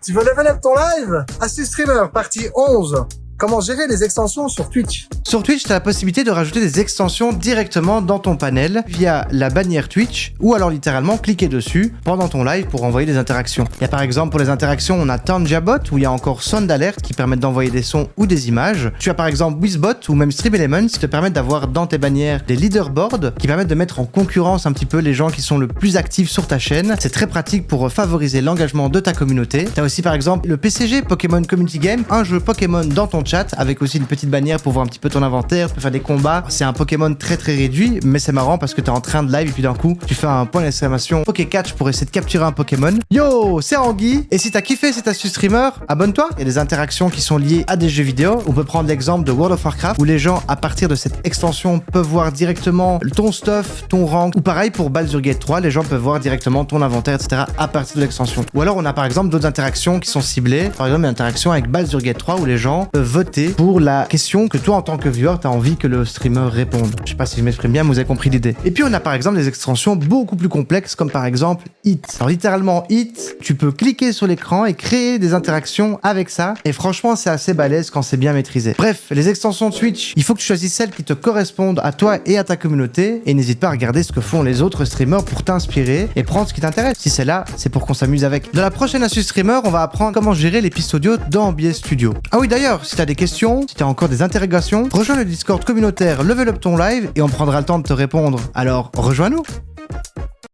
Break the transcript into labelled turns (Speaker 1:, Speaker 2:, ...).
Speaker 1: Tu veux level up ton live? Astuce Streamer, partie 11. Comment gérer les extensions sur Twitch?
Speaker 2: Sur Twitch, tu as la possibilité de rajouter des extensions directement dans ton panel via la bannière Twitch ou alors littéralement cliquer dessus pendant ton live pour envoyer des interactions. Il y a par exemple pour les interactions, on a Tanjabot où il y a encore Sound Alert qui permettent d'envoyer des sons ou des images. Tu as par exemple Wizbot ou même Stream Elements qui te permettent d'avoir dans tes bannières des leaderboards qui permettent de mettre en concurrence un petit peu les gens qui sont le plus actifs sur ta chaîne. C'est très pratique pour favoriser l'engagement de ta communauté. Tu as aussi par exemple le PCG, Pokémon Community Game, un jeu Pokémon dans ton chat avec aussi une petite bannière pour voir un petit peu ton inventaire, tu peux faire des combats. C'est un Pokémon très réduit, mais c'est marrant parce que t'es en train de live et puis d'un coup tu fais un point d'exclamation Pokécatch pour essayer de capturer un Pokémon. Yo, c'est Anguille, et si t'as kiffé cette astuce streamer, abonne-toi. Il y a des interactions qui sont liées à des jeux vidéo. On peut prendre l'exemple de World of Warcraft où les gens à partir de cette extension peuvent voir directement ton stuff, ton rank, ou pareil pour Baldur's Gate 3, les gens peuvent voir directement ton inventaire, etc. à partir de l'extension. Ou alors on a par exemple d'autres interactions qui sont ciblées, par exemple une interaction avec Baldur's Gate 3 où les gens peuvent voter pour la question que toi en tant que viewer t'as envie que le streamer réponde. Je sais pas si je m'exprime bien mais vous avez compris l'idée. Et puis on a par exemple des extensions beaucoup plus complexes comme par exemple Hit. Alors littéralement Hit, tu peux cliquer sur l'écran et créer des interactions avec ça et franchement c'est assez balèze quand c'est bien maîtrisé. Bref, les extensions Twitch, il faut que tu choisisses celles qui te correspondent à toi et à ta communauté et n'hésite pas à regarder ce que font les autres streamers pour t'inspirer et prendre ce qui t'intéresse. Si c'est là, c'est pour qu'on s'amuse avec. Dans la prochaine astuce streamer, on va apprendre comment gérer les pistes audio dans OBS Studio. Ah oui d'ailleurs, si t'as des questions, si t'as encore des interrogations, rejoins le Discord communautaire Level Up ton live et on prendra le temps de te répondre. Alors, rejoins-nous!